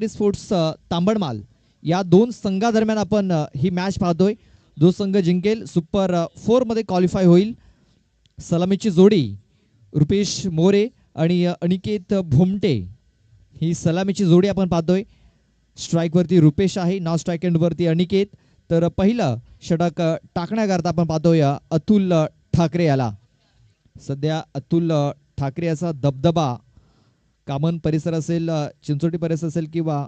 Sports तांबडमाल या दोन संघादरम्यान आपण ही मॅच पाहतोय. जो संघ जिंकेल सुपर 4 मध्ये क्वालिफाय होईल. सलामीची जोडी रुपेश मोरे आणि अनिकेत भोमटे ही सलामीची जोडी आपण पाहतोय. स्ट्राइक वरती रुपेश आहे, नॉन स्ट्राइक एंड वरती अनिकेत. तर पहिलं षटक टाकण्याकरता आपण पाहतोय अतुल ठाकरे याला. सध्या अतुल ठाकरे याचा दबदबा कामन परिसर असेल, चिंचोटी परिसर असेल किंवा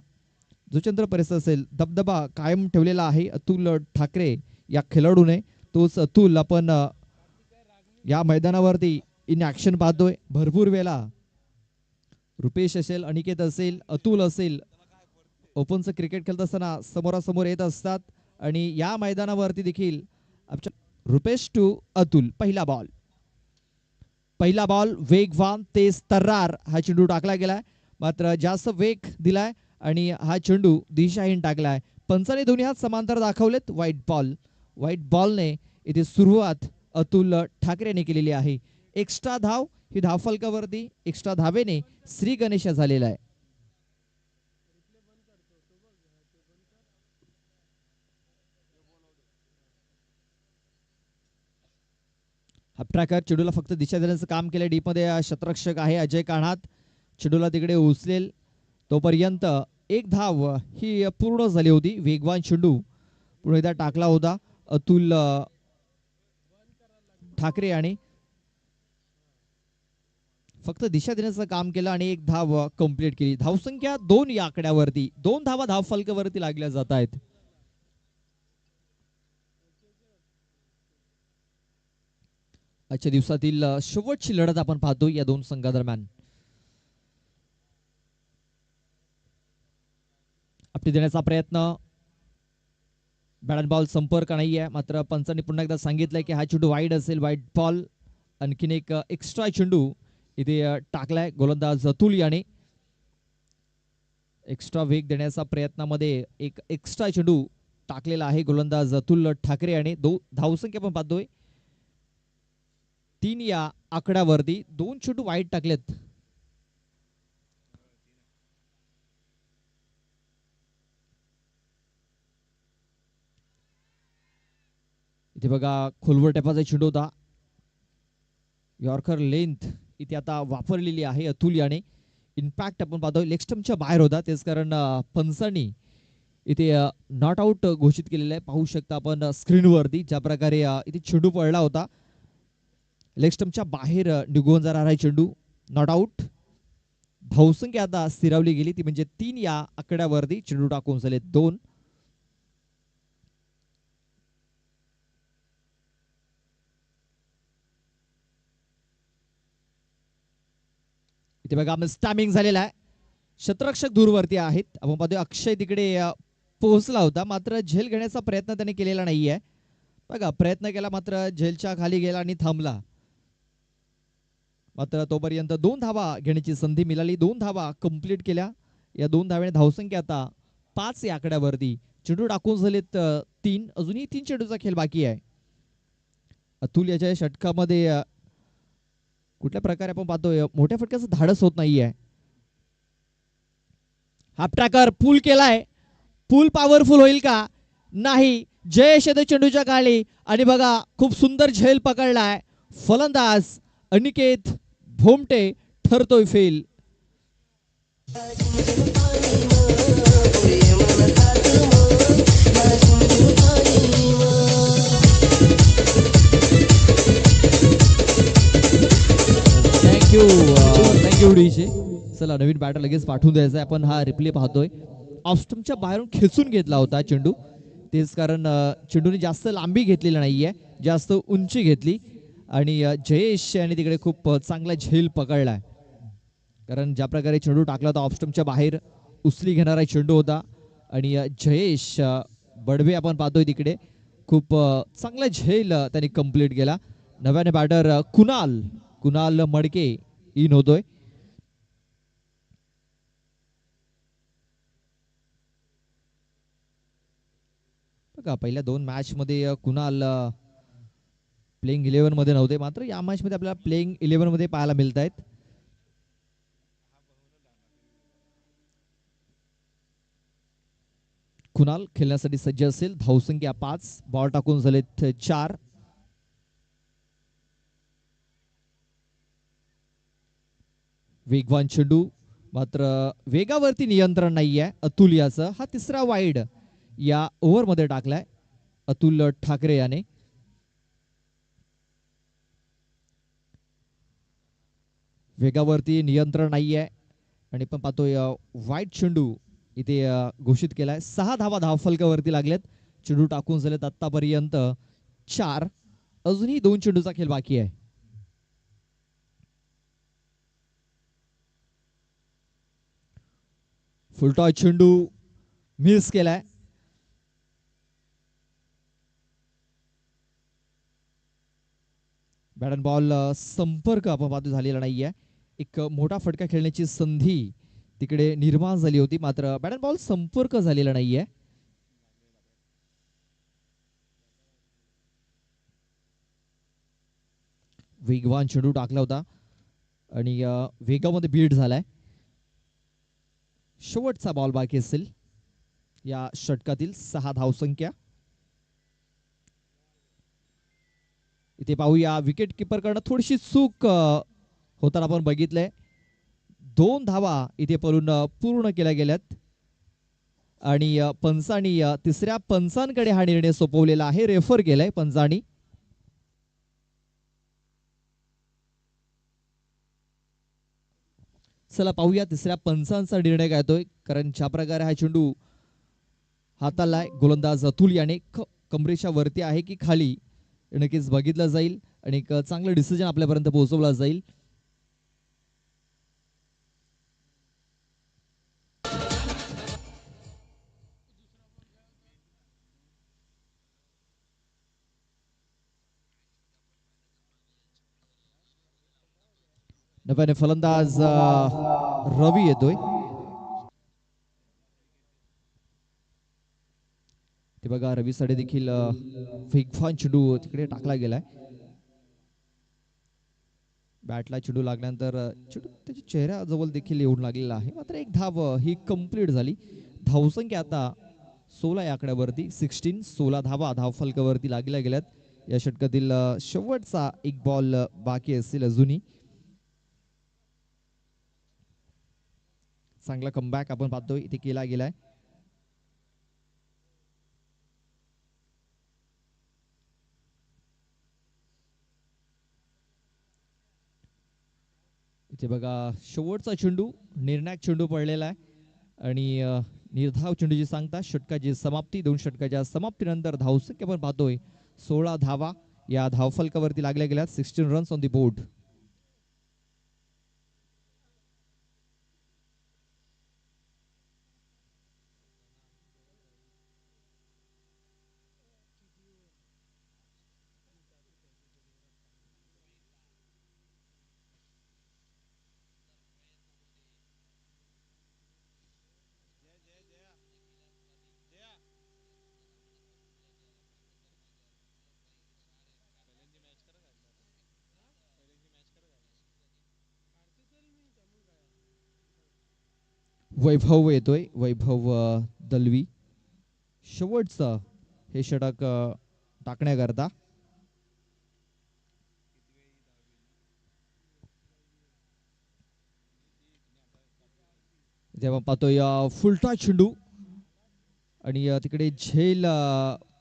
जुचंद्र परिसर असेल, दबदबा कायम ठेवलेला आहे अतुल ठाकरे या खेळाडूने. तोच अतुल आपण या मैदानावरती इन ऍक्शन पाहतोय. भरपूर वेळा रुपेश असेल, अनिकेत असेल, अतुल असेल, ओपनचं क्रिकेट खेळत असताना समोरासमोर येत असतात. आणि या मैदानावरती देखील रुपेश टू अतुल. पहिला बॉल वेगवान तेज तर्रार हा चेंडू टाकला गेलाय. मात्र जास्त वेग दिलाय आणि हा चेंडू दिशाहीन टाकलाय. पंचाने दोन्ही हात समांतर दाखवलेत. व्हाईट बॉलने इथे सुरुवात अतुल ठाकरेने केलेली आहे. एक्स्ट्रा धाव ही धावफलकावरती एक्स्ट्रा धावेने श्री गणेश झालेला आहे. ट्रॅकर चेंडूला फक्त दिशा देण्याचं काम केलं. डीप मध्ये शतरक्षक आहे अजय काणात. चेंडूला तिकडे उचलेल तोपर्यंत एक धाव ही पूर्ण झाली होती. वेगवान चेंडू पुढे एकदा टाकला होता अतुल ठाकरे आणि फक्त दिशा देण्याचं काम केलं आणि एक धाव कंप्लीट केली. धावसंख्या 2 या आकड्यावरती 2 धावा धाव फलकावरती लागल्या जात आहेत. आजच्या दिवसातील शेवटची लढत आपण पाहतो या दोन संघादरम्यान. आपली देण्याचा प्रयत्न, बॅट बॉल संपर्क नाही आहे. मात्र पंचांनी पुन्हा एकदा सांगितलंय की हा चेंडू वाईड असेल. White ball. आणखीन एक एक्स्ट्रा चेंडू इथे टाकलाय गोलंदाज अतुल याने. एक्स्ट्रा वेग देण्याच्या प्रयत्नामध्ये एक एक्स्ट्रा चेंडू टाकलेला आहे गोलंदाज अतुल ठाकरे याने. धावसंख्या आपण पाहतोय 3 या आकड्यावरती 2 चेंडू वाईड टाकलेत. इथे बघा खोलवर टेपाचा चेंडू होता. यॉर्कर लेंथ इथे आता वापरलेली आहे अतुल याने. इम्पॅक्ट आपण पाहतोय लेग स्टंपच्या बाहेर होता. तेच कारण पंचांनी इथे नॉट आउट घोषित केलेलं आहे. पाहू शकता आपण स्क्रीनवरती ज्या प्रकारे इथे चेंडू पडला होता. लेग स्टंपच्या बाहेर निघून जाणार आहे चेंडू. Not out. धावसंख्या आता स्थिरावली गेली ती म्हणजे 3 या आकड्यावरती चेंडू टाकून झाले 2. इथे बघा स्टॅमिंग झालेला आहे. शतरक्षक दूरवरती आहेत. आपण पाहतोय अक्षय तिकडे पोहोचला होता. मात्र झेल घेण्याचा प्रयत्न त्याने केलेला नाहीये. बघा प्रयत्न केला मात्र झेलच्या खाली गेला आणि थांबला. मात्र तोपर्यंत 2 धावा घेण्याची संधी मिळाली. 2 धावा कंप्लीट केल्या. या 2 धाव्याने धावसंख्या आता 5 या आकड्यावरती. चेंडू टाकून झालेत 3. अजूनही 3 चेंडूचा खेळ बाकी आहे. अतुल याच्या षटकामध्ये कुठल्या प्रकारे आपण पाहतोय मोठ्या फटक्याचं धाडस होत नाहीये. हाफ ट्रॅकर पूल केलाय. पूल पॉवरफुल होईल का? नाही. जयेश येतो चेंडूच्या खाली आणि बघा खूप सुंदर झेल पकडलाय. फलंदाज अनिकेत भोमटे ठरतोय फेल. Thank you DJ. चला नवीन बॅटर लगेच पाठवून द्यायचा आहे. आपण हा रिप्ले पाहतोय. ऑफस्टमच्या बाहेरून खेचून घेतला होता चेंडू. तेच कारण चेंडूने जास्त लांबी घेतलेली नाहीये, जास्त उंची घेतली आणि जयेश याने तिकडे खूप चांगला झेल पकडलाय. कारण ज्या प्रकारे चेंडू टाकला होता ऑफस्टमच्या बाहेर उचली घेणारा चेंडू होता आणि जयेश बडवे आपण पाहतोय तिकडे खूप चांगला झेल त्यांनी कंप्लीट केला. नव्याने बॅटर कुणाल मडके इन होतोय. बघा पहिल्या 2 मॅच मध्ये कुणाल प्लेइंग 11 मध्ये नव्हते. मात्र या मॅच मध्ये आपल्याला प्लेइंग 11 मध्ये पाहायला मिळत आहेत. कुणाल खेळण्यासाठी सज्ज असेल. धावसंख्या 5, बॉल टाकून झालेत 4. वेगवान चेंडू, मात्र वेगावरती नियंत्रण नाहीये अतुल याचं. हा तिसरा वाईड या ओव्हर मध्ये टाकलाय अतुल ठाकरे याने. वेगावरती नियंत्रण नाहीये आणि पण पाहतोय वाईट चेंडू इथे घोषित केलाय. 6 धावा धावफलकावरती लागलेत. चेंडू टाकून झालेत आतापर्यंत 4. अजूनही 2 चेंडूचा खेळ बाकी आहे. फुलटॉय चेंडू मिस केलाय. बॅट अँड बॉल संपर्क आपण पाहतो झालेला नाहीये. एक मोठा फटका खेळण्याची संधी तिकडे निर्माण झाली होती, मात्र बॅट अँड बॉल संपर्क झालेला नाहीये. वेगवान चेंडू टाकला होता आणि वेगामध्ये बीट झालाय. शेवटचा बॉल बाकी असेल या षटकातील. 6 धावसंख्या. इथे पाहूया विकेट किपर कडनं थोडीशी चूक होताना आपण बघितलंय. 2 धावा इथे पळून पूर्ण केल्या गेल्यात आणि पंचांनी तिसऱ्या पंचांकडे हा निर्णय सोपवलेला आहे. रेफर केलाय पंचांनी. चला पाहूया तिसऱ्या पंचांचा निर्णय काय येतोय, कारण ज्या प्रकारे हा चेंडू हातालाय गोलंदाज अतुल याने कमरेच्या वरती आहे की खाली नक्कीच बघितलं जाईल आणि एक चांगलं डिसिजन आपल्यापर्यंत पोहोचवला जाईल. नव्याने फलंदाज रवी येतोय. ते बघा रवीसाठी देखील वेगवान चेंडू तिकडे टाकला गेलाय. बॅटला चेंडू लागल्यानंतर चेंडू त्याच्या चेहऱ्याजवळ देखील येऊन लागलेला आहे. मात्र एक धाव ही कंप्लीट झाली. धावसंख्या आता 16 या आकड्यावरती 16 धावा धावफलकावरती लागल्या गेल्यात. या षटकातील शेवटचा एक बॉल बाकी असेल अजूनही. चांगला कमबॅक आपण पाहतोय इथे केला गेलाय. इथे बघा शेवटचा चेंडू निर्णायक चेंडू पडलेला आहे आणि निर्धाव चेंडूची सांगता षटकाची समाप्ती. 2 षटकाच्या समाप्तीनंतर धावसंख्या आपण पाहतोय 16 धावा या धावफलकावरती लागल्या गेल्या. 16 रन्स ऑन दी बोर्ड. वैभव येतोय, वैभव दलवी शेवटचं हे षटक टाकण्याकरता. जेव्हा पाहतोय फुलटा चेंडू आणि तिकडे झेल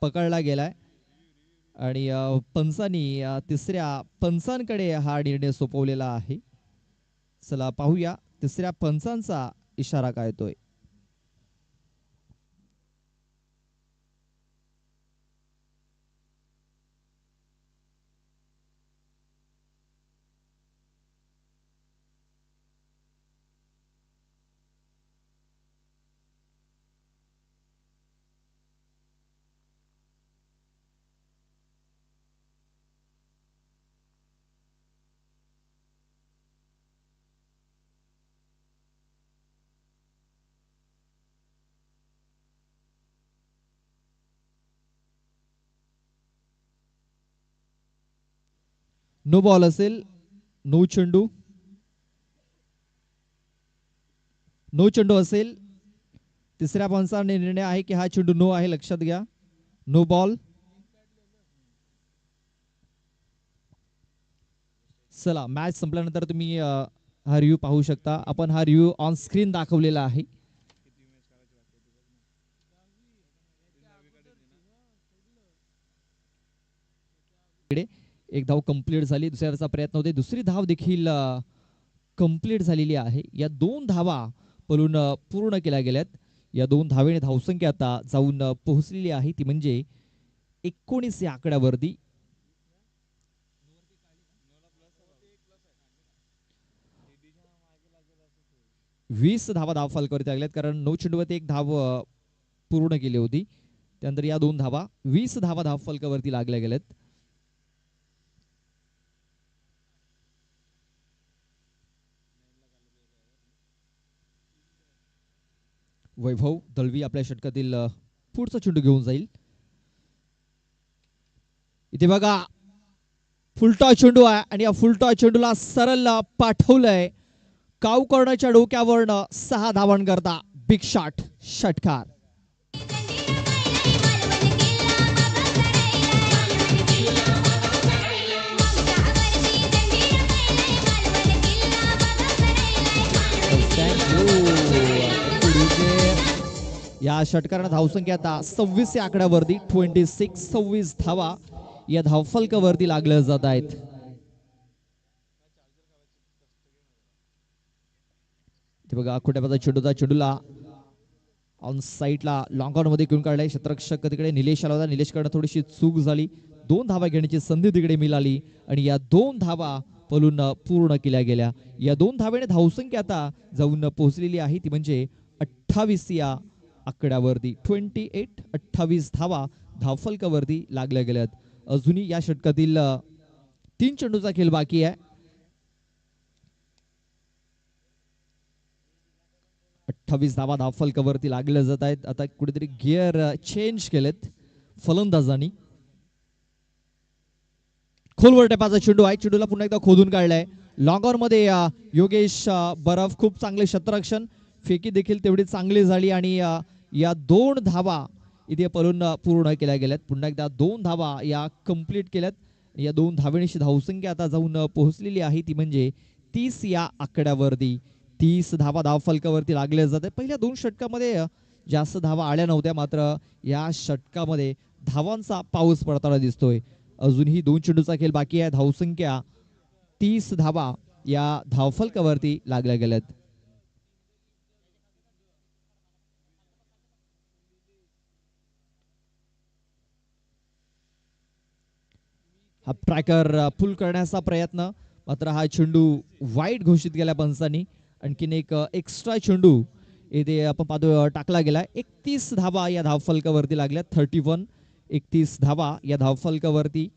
पकडला गेलाय आणि पंचांनी तिसऱ्या पंचांकडे हा निर्णय सोपवलेला आहे. चला पाहूया तिसऱ्या पंचांचा इशारा काय येतोय. नो बॉल असेल. नो चेंडू, नो चेंडू असेल तिसऱ्या पंचा निर्णय आहे की हा चेंडू नो आहे, लक्षात घ्या. No ball. चला मॅच संपल्यानंतर तुम्ही हा रिव्ह्यू पाहू शकता. आपण हा रिव्ह्यू ऑन स्क्रीन दाखवलेला आहे. एक धाव कंप्लीट झाली, दुसऱ्याचा प्रयत्न होते, दुसरी धाव देखील कंप्लीट झालेली आहे. या 2 धावा पळून पूर्ण केल्या गेल्यात. या 2 धावेने धावसंख्या आता जाऊन पोहोचलेली आहे, ती म्हणजे 19 या आकड्यावरती. 20 धावा धाव फलकावरती लागल्यात, कारण 9 चेंडूवरती 1 धाव पूर्ण केली होती. त्यानंतर या 2 धावा 20 धावा धाव फलकावरती लागल्या गेल्यात. वैभव दळवी आपल्या षटकातील पुढचा चेंडू घेऊन जाईल. इथे बघा फुलटॉ चेंडू आहे आणि या फुलटॉ चेंडूला सरळ पाठवलंय काऊ कर्णच्या डोक्यावरनं 6 धावन करता. बिग शॉट, षटकार. या षटकारानं धावसंख्या आता 26 या आकड्यावरती 26 धावा या धावफलकावरती लागल्या जात आहेत. बघा खोट्यापाचा चेंडूचा चेंडूला ऑन साईडला लॉंग ऑन मध्ये घेऊन काढलाय. क्षेत्ररक्षक तिकडे निलेश आला होता, निलेशकडनं थोडीशी चूक झाली. 2 धावा घेण्याची संधी तिकडे मिळाली आणि या 2 धावा पळून पूर्ण केल्या गेल्या. या 2 धावेने धावसंख्या आता जाऊन पोहोचलेली आहे, ती म्हणजे 28 या आकड्यावरती. 28 धावा धावफलकावरती लागल्या गेल्यात. अजूनही या षटकातील 3 चेंडूचा खेळ बाकी आहे. 28 धावा धावफलकावरती लागल्या जात आहेत. आता कुठेतरी गिअर चेंज केलेत फलंदाजांनी. खोलवर टप्प्याचा चेंडू आहे, चेंडूला पुन्हा एकदा खोदून काढलाय. लॉंग ऑन मध्ये योगेश बरफ खूप चांगले क्षेत्ररक्षण, फेकी देखील तेवढी चांगली झाली आणि या 2 धावा इथे पळून पूर्ण केल्या गेल्यात. पुन्हा एकदा 2 धावा या कंप्लीट केल्यात. या 2 धावेची धावसंख्या आता जाऊन पोहोचलेली आहे, ती म्हणजे 30 या आकड्यावरती. 30 धावा धावफलकावरती लागले जाते. पहिल्या 2 षटकामध्ये जास्त धावा आल्या नव्हत्या, मात्र या षटकामध्ये धावांचा पाऊस पडताना दिसतोय. अजूनही 2 चेंडूचा खेळ बाकी आहे. धावसंख्या 30 धावा या धावफलकावरती लागल्या गेल्यात. हा ट्रॅकर पुल करण्याचा प्रयत्न, मात्र हा चेंडू वाईट घोषित केला पंचांनी. आणखीन एक एक्स्ट्रा चेंडू इथे आपण पाहतो टाकला गेला. 31 धावा या धावफलकावरती लागल्या. 31 धावा या धावफलकावरती.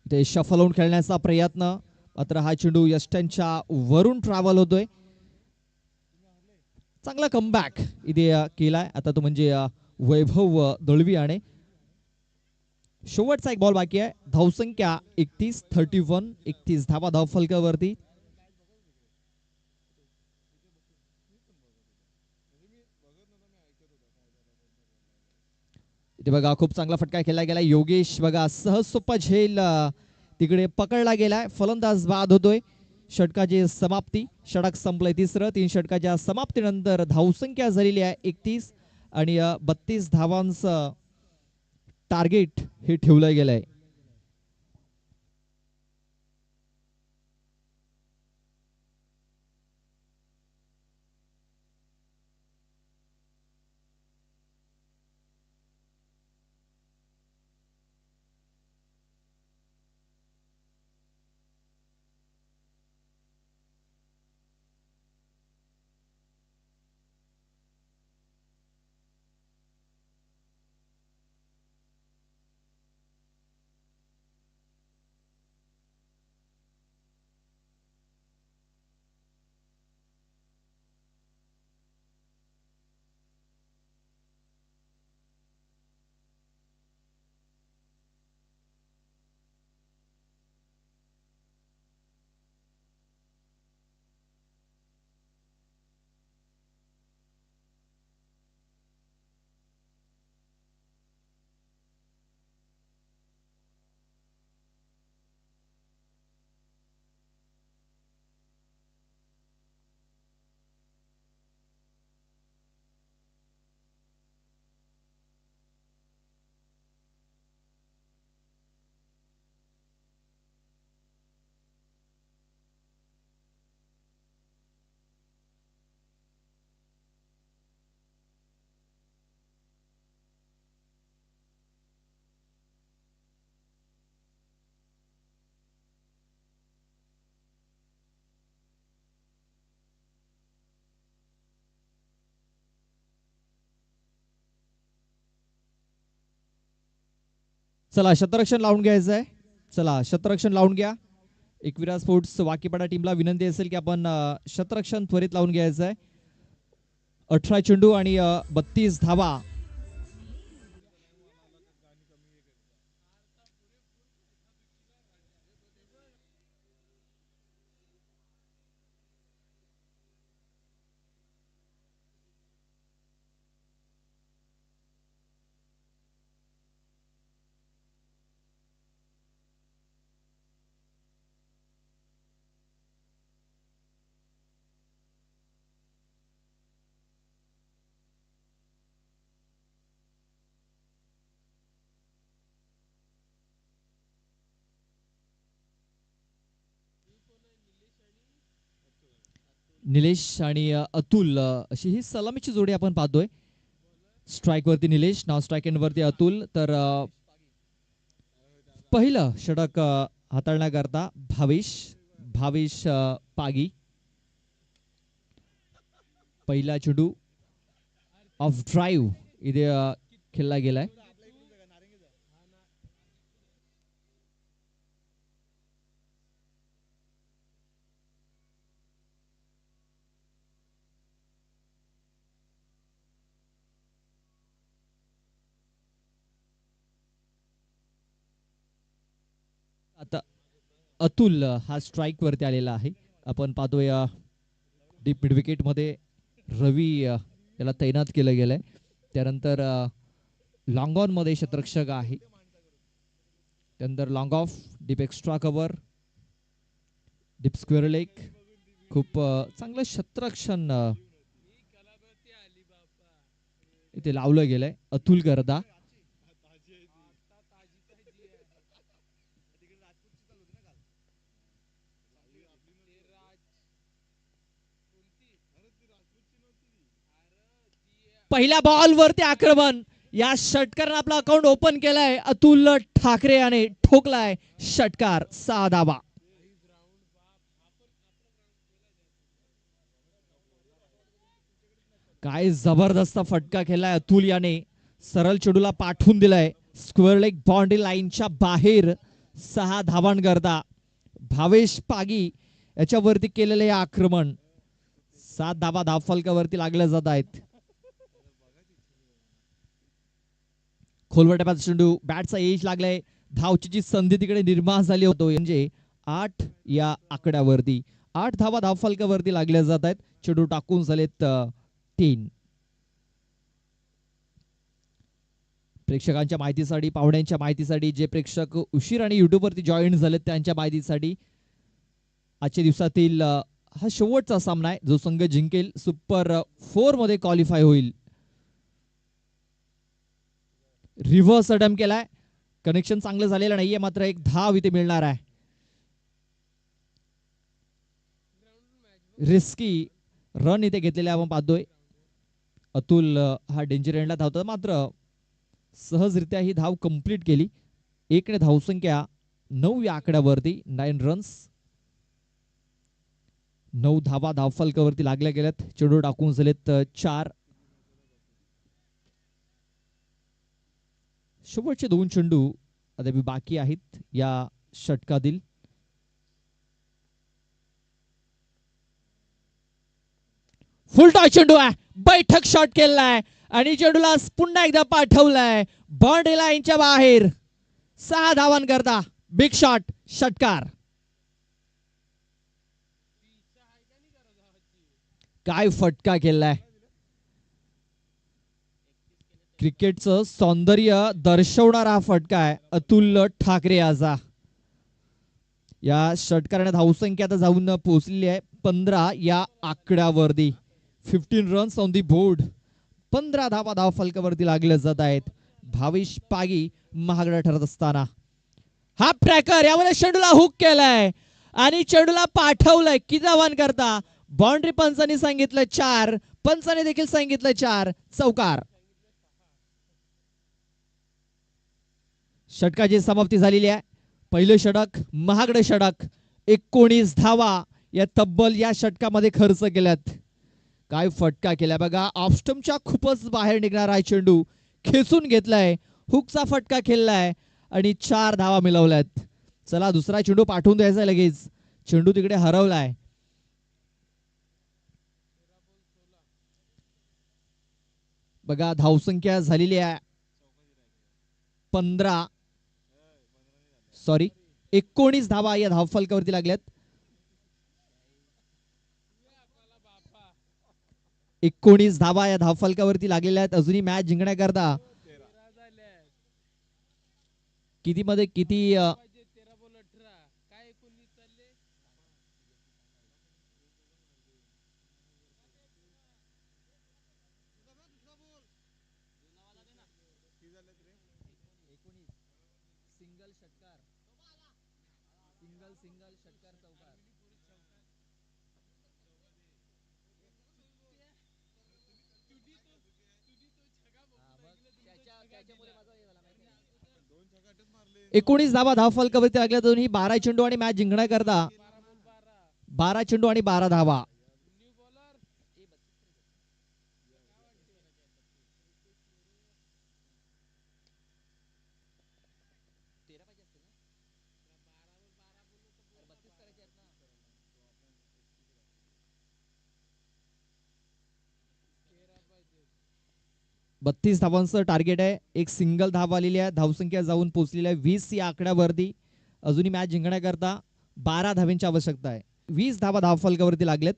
ते शफल होऊन खेळण्याचा प्रयत्न, मात्र हा चेंडू यष्ट्यांच्या वरून ट्रॅव्हल होतोय. चांगला कमबॅक इथे केलाय आता तो म्हणजे वैभव दळवी. शेवटचा एक बॉल बाकी आहे. धावसंख्या 31 धावा धावफलकावरती. इथे बघा खूप चांगला फटका खेळला गेला. योगेश बघा सहज सोपा झेल तिकडे पकडला गेलाय. फलंदाज बाद होतोय. षटकाची समाप्ती, षटक संपलंय तिसरं. 3 षटकाच्या समाप्तीनंतर धावसंख्या झालेली आहे 31 आणि 32 धावांचं टार्गेट हे ठेवलं गेलंय. चला शतरक्षण लावून घ्यायचं आहे. चला शतरक्षण लावून घ्या. एकविरा स्पोर्ट्स वाकीपाडा टीमला विनंती असेल की आपण शतरक्षण त्वरित लावून घ्यायचं आहे. 18 चेंडू आणि 32 धावा. निलेश आणि अतुल अशी ही सलामीची जोडी आपण पाहतोय. स्ट्राइक वरती निलेश, नाव स्ट्राइक एंड वरती अतुल. तर पहिलं षटक हाताळण्याकरता भावेश पागी. पहिला चेंडू ऑफ ड्राईव्ह इथे खेळला गेलाय. आता अतुल हा स्ट्राइक वरती आलेला आहे. आपण पाहतोय डीप मिड विकेट मध्ये रवी याला तैनात केलं गेलंय. त्यानंतर लॉंग ऑन मध्ये शतरक्षक आहे. त्यानंतर long of, deep extra cover, deep square leg. खूप चांगलं शतरक्षण इथे लावलं गेलंय. अतुल गर्दा. पहिल्या बॉल वरती आक्रमण. या षटकाराने आपला अकाउंट ओपन केलाय. अतुल ठाकरे याने ठोकलाय षटकार. 6 धावा. काय जबरदस्त फटका खेळलाय अतुल याने. सरळ चेंडूला पाठवून दिलाय. स्क्वेअर लेग बाउंड्री लाईनच्या बाहेर. 6 धावांकरता भावेश पागी याच्यावरती केलेले आक्रमण. 7 धावा धावफलकावरती लागल्या जात आहेत. खोलवर टप्प्याचा चेंडू, बॅटचा एज लागलाय. धावची संधी तिकडे निर्माण झाली होतो. म्हणजे 8 या आकड्यावरती 8 धावा धावफलकावरती लागल्या जात आहेत. चेंडू टाकून झालेत 3. प्रेक्षकांच्या माहितीसाठी, पाहुण्यांच्या माहितीसाठी, जे प्रेक्षक उशिराने युट्यूब वरती जॉईन झालेत त्यांच्या माहितीसाठी, आजच्या दिवसातील हा शेवटचा सामना आहे. जो संघ जिंकेल सुपर 4 मध्ये क्वालिफाय होईल. रिव्हर्स अटेम्प्ट केलाय. कनेक्शन चांगलं झालेलं नाहीये, मात्र एक धाव इथे मिळणार आहे. रिस्की रन इथे घेतलेले आपण पाहतोय. अतुल हा डेंजर एंडला धावतो, मात्र सहजरित्या ही धाव कंप्लीट केली. 1 ने धावसंख्या 9 या आकड्यावरती. 9 रन्स, 9 धावा धावफलकावरती लागल्या गेल्यात. चेंडू टाकून झालेत 4. शेवटचे 2 चेंडू अद्याप बाकी आहेत या षटकातील. फुल टॉस चेंडू आहे. बैठक शॉट केलाय आणि चेंडूला पुन्हा एकदा पाठवलाय बाउंड्री लाईनच्या बाहेर. 6 धावांकरता बिग शॉट, षटकार. काय फटका केलाय. क्रिकेटचं सौंदर्य दर्शवणारा हा फटका आहे अतुल ठाकरे याचा. या षटकाराने धावसंख्या आता जाऊन पोहोचलेली आहे 15 या आकड्यावरती. 15 रन्स ऑन दी बोर्ड. 15 धावा धावफलकावरती लागल्या जात आहेत. भावेश पागी महागडा ठरत असताना हा ट्रॅकर यामध्ये चेंडूला हुक केलाय आणि चेंडूला पाठवलंय. किती धावांकरता? बाउंड्री पंचांनी सांगितलं 4, पंचांनी देखील सांगितलं 4. चौकार. षटकाची समाप्ती झालेली आहे. पहिलं षटक महागडे षटक. 19 धावा या तब्बल या षटकामध्ये खर्च केल्यात. काय फटका केलाय बघा. ऑफस्टम्पच्या खूपच बाहेर निघणारा चेंडू खेचून घेतलाय. हुकचा फटका खेळलाय आणि 4 धावा मिळवल्यात. चला दुसरा चेंडू पाठवून द्यायचा लगेच. चेंडू तिकडे हरवलाय. बघा धावसंख्या झालेली आहे 15 सॉरी 19 धावा या धावफलकावरती लागल्यात. 19 धावा या धावफलकावरती लागलेल्या आहेत. अजूनही मॅच जिंकण्याकरता किती मध्ये किती एकोणीस धावा धावफलकावरती लागल्या. दोन्ही 12 चेंडू आणि मॅच जिंकण्याकरता 12 चेंडू आणि 12 धावा. बत्तीस धावांचं टार्गेट आहे. एक सिंगल धाव आलेली आहे. धावसंख्या जाऊन पोहोचलेली आहे 20 या आकड्यावरती. अजूनही मॅच जिंकण्याकरता 12 धावांची आवश्यकता आहे. 20 धावा धावफलकावरती लागलेत.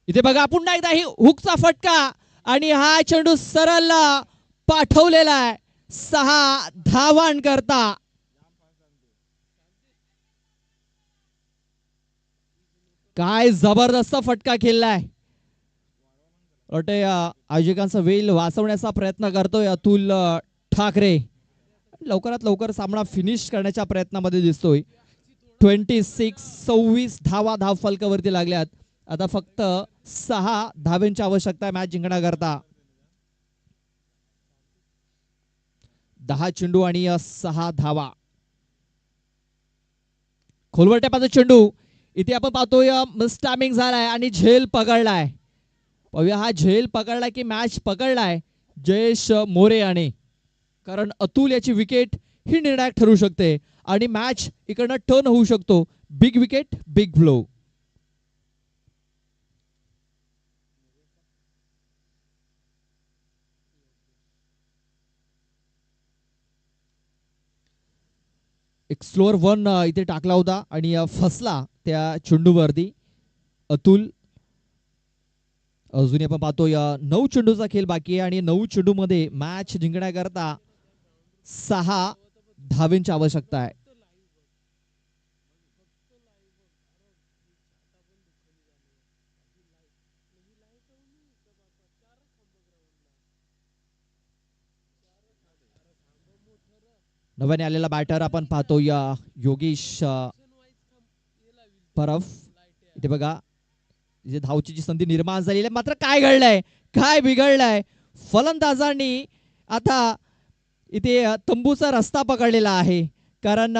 इथे बघा पुन्हा एकदा ही हुकचा फटका आणि हा चेंडू सरळ पाठवलेला आहे 6 धावांकरता. काय जबरदस्त फटका खेळलाय. आयोजकांचा वेळ वाचवण्याचा प्रयत्न करतोय अतुल ठाकरे. लवकरात लवकर सामना फिनिश करण्याच्या प्रयत्नामध्ये दिसतोय. 26 धावा धावफलकावरती लागल्यात. आता फक्त 6 धावांची आवश्यकता आहे मॅच जिंकण्याकरता. 10 चेंडू आणि 6 धावा. खोलवर टप्प्याचा चेंडू. इथे आपण पाहतोय मिसटायमिंग झालाय आणि झेल पकडलाय. पाहूया हा झेल पकडलाय की मॅच पकडलाय जयेश मोरे याने. कारण अतुल याची विकेट ही निर्णायक ठरू शकते आणि मॅच इकडनं टर्न होऊ शकतो. Big wicket big blow. एक स्लोअर वन इथे टाकला होता आणि फसला त्या चेंडूवरती अतुल. अजूनही आपण पाहतोय 9 चेंडूचा खेळ बाकी आहे आणि 9 चेंडू मध्ये मॅच जिंकण्याकरता 6 धावांची आवश्यकता आहे. नव्याने आलेला बॅटर आपण पाहतोय योगेश परफ. इथे बघा इथे धावची जी संधी निर्माण झालेली आहे मात्र काय घडलंय काय बिघडलंय. फलंदाजांनी आता इथे तंबूचा रस्ता पकडलेला आहे. कारण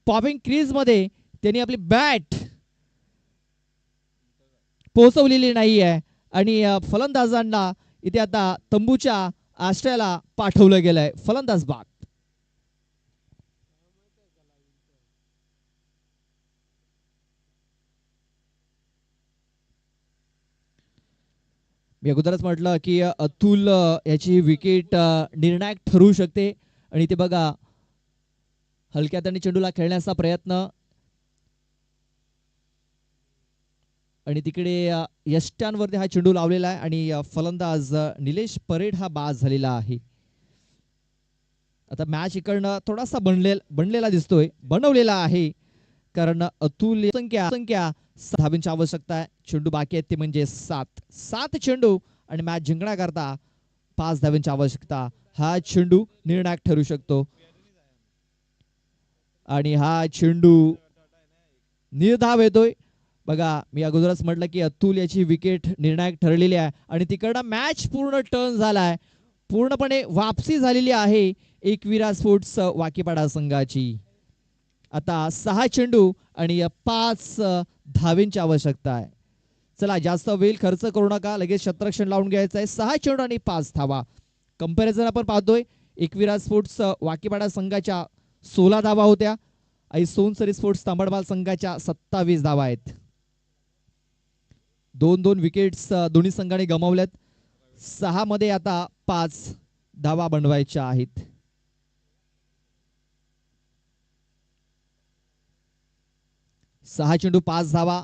पॉपिंग क्रीज मध्ये त्यांनी आपली बॅट पोहोचवलेली नाही आहे आणि फलंदाजांना इथे आता तंबूच्या आश्रयाला पाठवलं गेलंय. फलंदाज बाद. मी अगोदरच म्हटलं की अतुल याची विकेट निर्णायक ठरू शकते. आणि ते बघा हलक्या हाताने चेंडूला खेळण्याचा प्रयत्न आणि तिकडे यष्ट्यांवरती हा चेंडू लावलेला आहे आणि फलंदाज निलेश परेड हा बाद झालेला आहे. आता मॅच इकडनं थोडासा बनलेला दिसतोय बनवलेला आहे. कारण अतुल संख्या धावांची आवश्यकता आहे. चेंडू बाकी आहेत ते म्हणजे 7 चेंडू आणि मॅच जिंकण्याकरता 5 धावांची आवश्यकता. हा चेंडू निर्णायक ठरू शकतो आणि हा चेंडू निर्धाव येतोय. बघा मी अगोदरच म्हटलं की अतुल याची विकेट निर्णायक ठरलेली आहे आणि तिकडनं मॅच पूर्ण टर्न झालाय. पूर्णपणे वापसी झालेली आहे एकविरा स्पोर्ट्स वाकीपाडा संघाची. आता 6 चेंडू आणि 5 धावांची आवश्यकता आहे. चला जास्त वेळ खर्च करू नका, लगेच शतरक्षण लावून घ्यायचं आहे. 6 चेंडू आणि 5 धावा. कंपॅरिझन आपण पाहतोय, एकविरा स्पोर्ट्स वाकीपाडा संघाच्या 16 धावा होत्या आणि सोनसरी स्पोर्ट्स तांबडमाल संघाच्या 27 धावा आहेत. 2-2 विकेट्स दोन्ही संघाने गमावल्यात. 6 मध्ये आता 5 धावा बनवायच्या आहेत. सहा चेंडू 5 धावा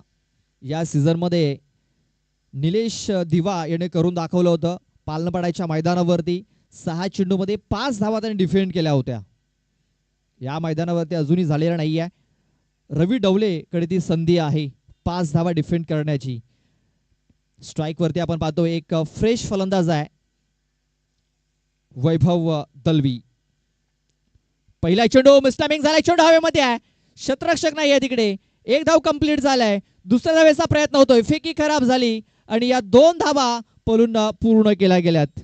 या सीझन मध्ये निलेश दिवा याने करून दाखवलं होतं. पालनपाड्याच्या मैदानावरती 6 चेंडू मध्ये 5 धावा त्यांनी डिफेंड केल्या होत्या. या मैदानावरती अजूनही झालेला नाहीये. रवी डवले कडे ती संधी आहे 5 धावा डिफेंड करण्याची. स्ट्राइक वरती आपण पाहतो एक फ्रेश फलंदाज आहे वैभव दलवी. पहिला चेंडू मिसटायमिंग झालाय, चेंडू हवेमध्ये आहे, क्षेत्ररक्षक नाही आहे तिकडे. एक धाव कंप्लीट झालाय. दुसऱ्या धावेचा प्रयत्न होतोय, फेकी खराब झाली आणि या 2 धावा पळून पूर्ण केल्या गेल्यात.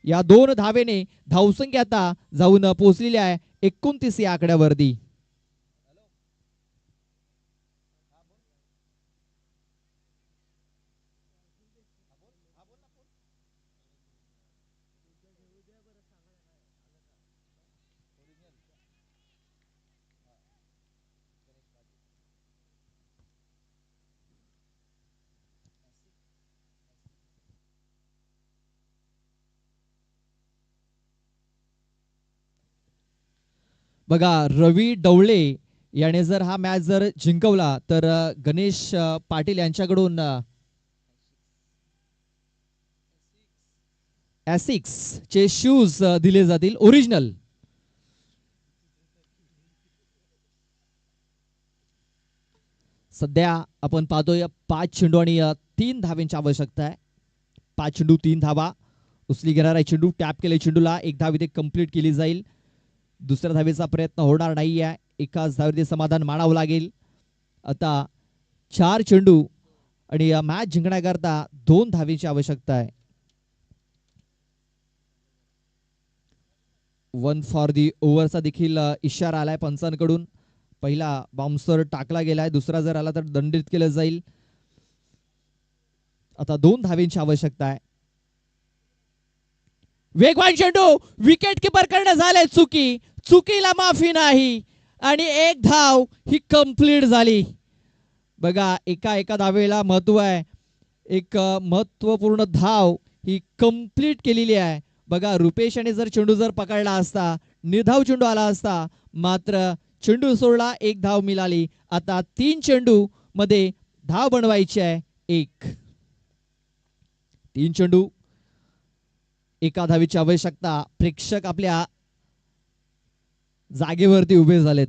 या 2 धावेने धावसंख्या आता जाऊन पोहोचलेली आहे 29 या आकड्यावरती. बघा रवी डवळे याने जर हा मॅच जर जिंकवला तर गणेश पाटील यांच्याकडून एसिक्स चे शूज दिले जातील ओरिजिनल. सध्या आपण पाहतोय 5 चेंडू आणि 3 धावांची आवश्यकता आहे. 5 चेंडू 3 धावा. उचली घेणारा चेंडू टॅप केले चेंडूला 1 धाव इथे कंप्लीट केली जाईल. दुसऱ्या धावेचा प्रयत्न होणार नाही आहे. एकाच धावेचे समाधान मानावं लागेल. आता 4 चेंडू आणि मॅच जिंकण्याकरता 2 धावेची आवश्यकता आहे. 1 फॉर दी ओव्हरचा देखील इशारा आलाय पंचांकडून. पहिला बाउन्सर टाकला गेलाय, दुसरा जर आला तर दंडित केलं जाईल. आता 2 धावेची आवश्यकता आहे. वेगवान चेंडू, विकेट किपर कडनं झाले चुकी, चुकीला माफी नाही आणि 1 धाव ही कंप्लीट झाली. बघा एका धावेला महत्व आहे. एक महत्वपूर्ण धाव ही कंप्लीट केलेली आहे. बघा रुपेश याने जर चेंडू जर पकडला असता, निर्धाव चेंडू आला असता, मात्र चेंडू सोडला, 1 धाव मिळाली. आता 3 चेंडू मध्ये धाव बनवायची आहे 1. 3 चेंडू 1 धावेची आवश्यकता. प्रेक्षक आपल्या जागेवरती उभे झालेत.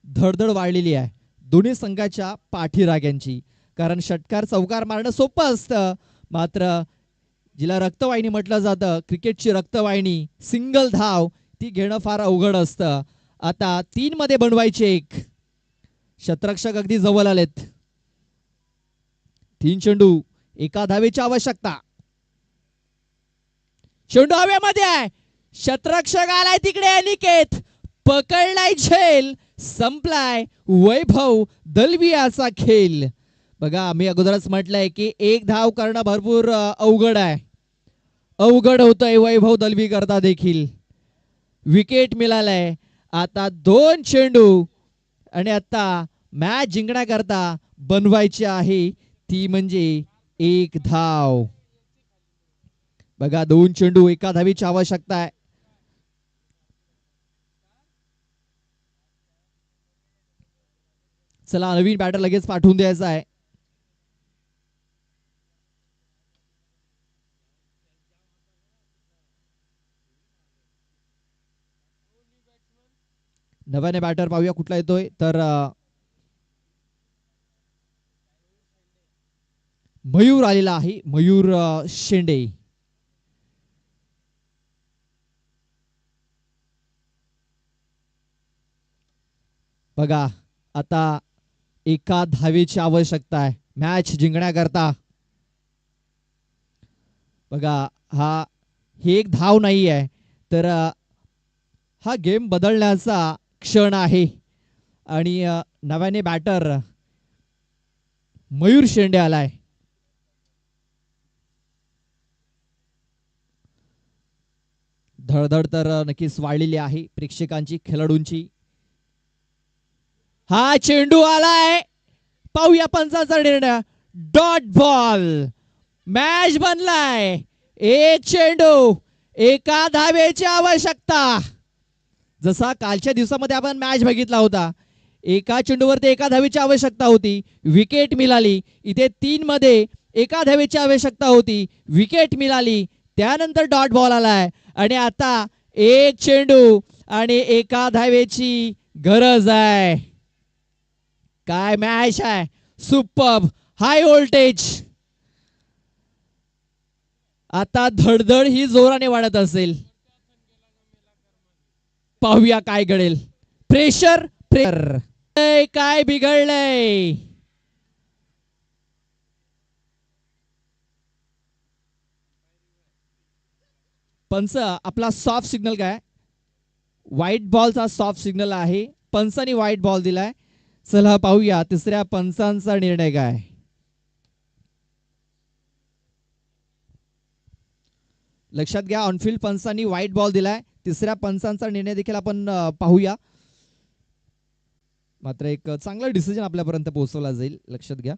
धडधड वाढलेली आहे दोन्ही संघाच्या पाठीराग्यांची. कारण षटकार चौकार मारणं सोपं असतं, मात्र जिला रक्तवाहिनी म्हटलं जातं, क्रिकेटची रक्तवाहिनी, सिंगल धाव ती घेणं फार अवघड असतं. आता 3 मध्ये बनवायचे 1. शतरक्षक अगदी जवळ आलेत. 3 चेंडू 1 धावेची आवश्यकता. चेंडू हवेमध्ये आहे, शतरक्षक आलाय तिकडे, अनिकेत पकडलाय, झेल संपलाय. वैभव दलवियाचा खेळ. बघा मी अगोदरच म्हटलंय की 1 धाव करणं भरपूर अवघड आहे. अवघड होतंय वैभव दलवी करता देखील. विकेट मिळालाय. आता 2 चेंडू आणि आता मॅच जिंकण्याकरता बनवायची आहे ती म्हणजे 1 धाव. बघा 2 चेंडू 1 धावेची आवश्यकता आहे. चला नवीन बॅटर लगेच पाठवून द्यायचा आहे. नव्याने बॅटर पाहूया कुठला येतोय तर मयूर आलेला आहे. मयूर शेंडे. बघा आता 1 धावेची आवश्यकता आहे मॅच जिंकण्याकरता. बघा ही 1 धाव नाही आहे तर हा गेम बदलण्याचा क्षण आहे आणि नव्याने बॅटर मयूर शेंडे आलाय. धडधड तर नक्कीच वाढलेली आहे प्रेक्षकांची, खेळाडूंची. हा चेंडू आलाय, पाहूया पंचांचा निर्णय. डॉट बॉल, मॅच बनलाय. एक चेंडू, एका धावेची आवश्यकता. जसा कालच्या दिवसामध्ये आपण मॅच बघितला होता, एका चेंडूवरती एका धावेची आवश्यकता होती, विकेट मिळाली. इथे 3 मध्ये एका धावेची आवश्यकता होती, विकेट मिळाली. त्यानंतर डॉट बॉल आलाय आणि आता एक चेंडू आणि एका धावेची गरज आहे. काय मॅच आहे, सुपर्ब, हाय व्होल्टेज. आता धडधड ही जोराने वाढत असेल. पाहूया काय घडेल. प्रेशर प्रेशर, काय बिघडलंय. पंच आपला सॉफ्ट सिग्नल काय, व्हाईट बॉलचा सॉफ्ट सिग्नल आहे. पंचांनी व्हाईट बॉल दिलाय. चला पाहूया तिसऱ्या पंचांचा निर्णय काय. लक्षात घ्या, ऑनफिल्ड पंचांनी व्हाईट बॉल दिलाय. तिसऱ्या पंचांचा निर्णय देखील आपण पाहूया. मात्र एक चांगला डिसिजन आपल्यापर्यंत पोहोचवला जाईल, लक्षात घ्या.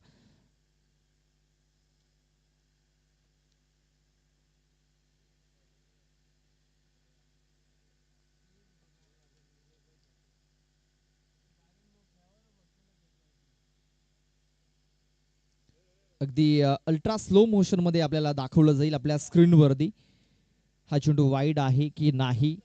अगदी अल्ट्रा स्लो मोशन मध्ये आपल्याला दाखवलं जाईल आपल्या स्क्रीनवरती. हा चेंडू वाईड आहे की नाही